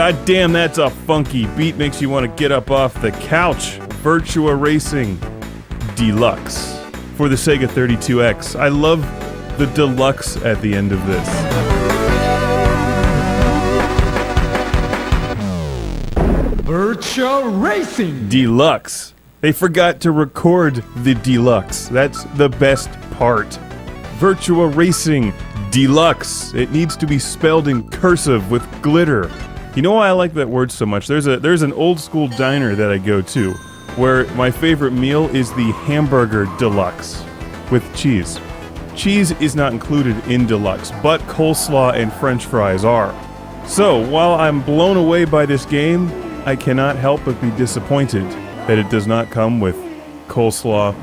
God damn, that's a funky beat. Makes you want to get up off the couch. Virtua Racing Deluxe for the Sega 32X. I love the Deluxe at the end of this. Virtua Racing Deluxe. They forgot to record the Deluxe. That's the best part. Virtua Racing Deluxe. It needs to be spelled in cursive with glitter. You know why I like that word so much? There's an old school diner that I go to where my favorite meal is the hamburger deluxe with cheese. Cheese is not included in deluxe, but coleslaw and french fries are. So, while I'm blown away by this game, I cannot help but be disappointed that it does not come with coleslaw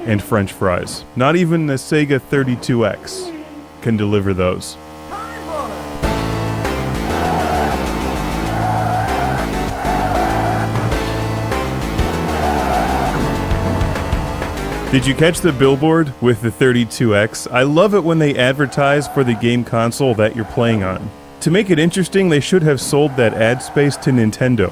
and french fries. Not even the Sega 32X can deliver those. Did you catch the billboard with the 32X? I love it when they advertise for the game console that you're playing on. To make it interesting, they should have sold that ad space to Nintendo.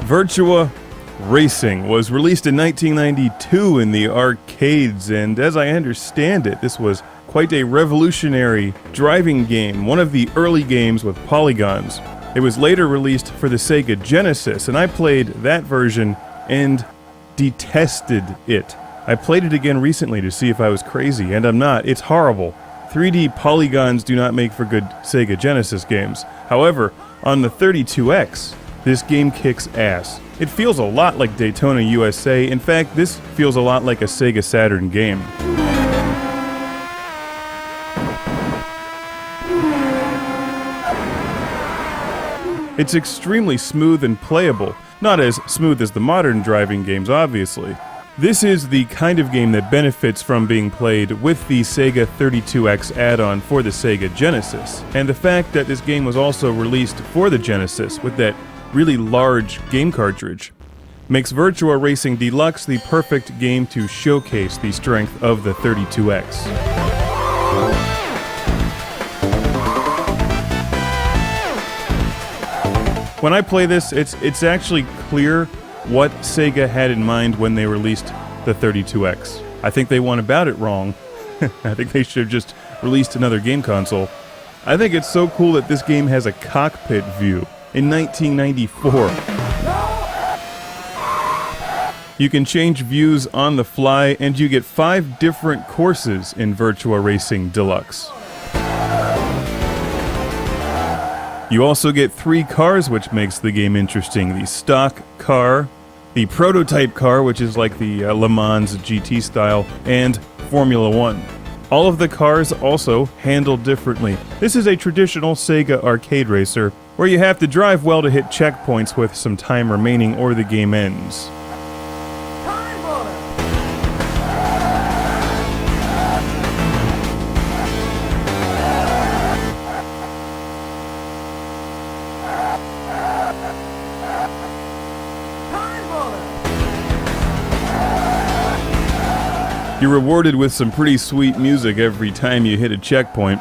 Virtua Racing was released in 1992 in the arcades, and as I understand it, this was quite a revolutionary driving game, one of the early games with polygons. It was later released for the Sega Genesis, and I played that version and detested it. I played it again recently to see if I was crazy, and I'm not. It's horrible. 3D polygons do not make for good Sega Genesis games. However, on the 32X, this game kicks ass. It feels a lot like Daytona USA. In fact, this feels a lot like a Sega Saturn game. It's extremely smooth and playable. Not as smooth as the modern driving games, obviously. This is the kind of game that benefits from being played with the Sega 32X add-on for the Sega Genesis. And the fact that this game was also released for the Genesis with that really large game cartridge makes Virtua Racing Deluxe the perfect game to showcase the strength of the 32X. When I play this, it's actually clear what Sega had in mind when they released the 32X. I think they went about it wrong. I think they should have just released another game console. I think it's so cool that this game has a cockpit view. In 1994. You can change views on the fly, and you get 5 different courses in Virtua Racing Deluxe. You also get 3 cars, which makes the game interesting. The stock car, the prototype car, which is like the Le Mans GT style, and Formula 1. All of the cars also handled differently. This is a traditional Sega arcade racer, where you have to drive well to hit checkpoints with some time remaining or the game ends. You're rewarded with some pretty sweet music every time you hit a checkpoint.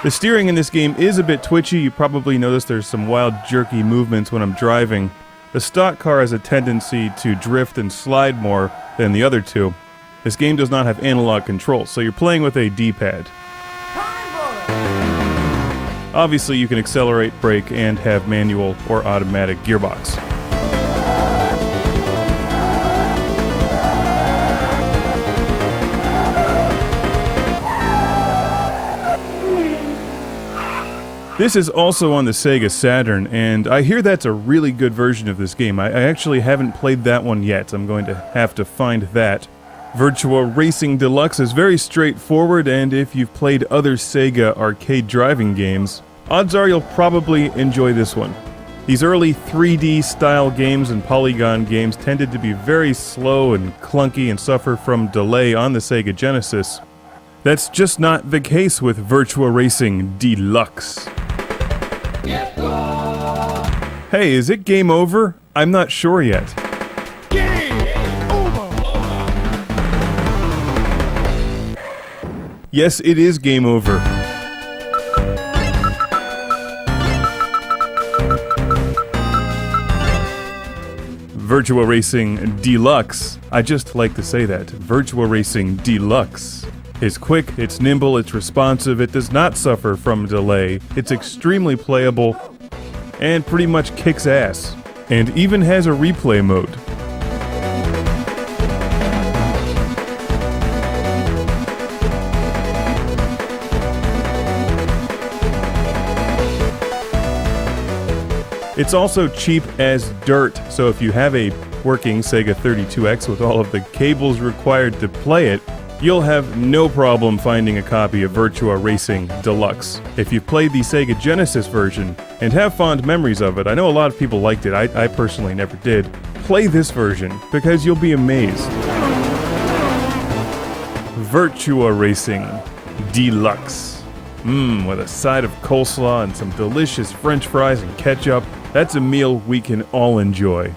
The steering in this game is a bit twitchy. You probably notice there's some wild jerky movements when I'm driving. The stock car has a tendency to drift and slide more than the other two. This game does not have analog controls, so you're playing with a D-pad. Obviously, you can accelerate, brake, and have manual or automatic gearbox. This is also on the Sega Saturn, and I hear that's a really good version of this game. I actually haven't played that one yet. I'm going to have to find that. Virtua Racing Deluxe is very straightforward, and if you've played other Sega arcade driving games, odds are you'll probably enjoy this one. These early 3D style games and polygon games tended to be very slow and clunky and suffer from delay on the Sega Genesis. That's just not the case with Virtua Racing Deluxe. Hey, is it game over? I'm not sure yet. Yes, it is game over. Virtua Racing Deluxe. I just like to say that. Virtua Racing Deluxe. It's quick, it's nimble, it's responsive, it does not suffer from delay, it's extremely playable, and pretty much kicks ass. And even has a replay mode. It's also cheap as dirt, so if you have a working Sega 32x with all of the cables required to play it, you'll have no problem finding a copy of Virtua Racing Deluxe. If you've played the Sega Genesis version and have fond memories of it, I know a lot of people liked it, I personally never did, play this version because you'll be amazed. Virtua Racing Deluxe. With a side of coleslaw and some delicious French fries and ketchup. That's a meal we can all enjoy.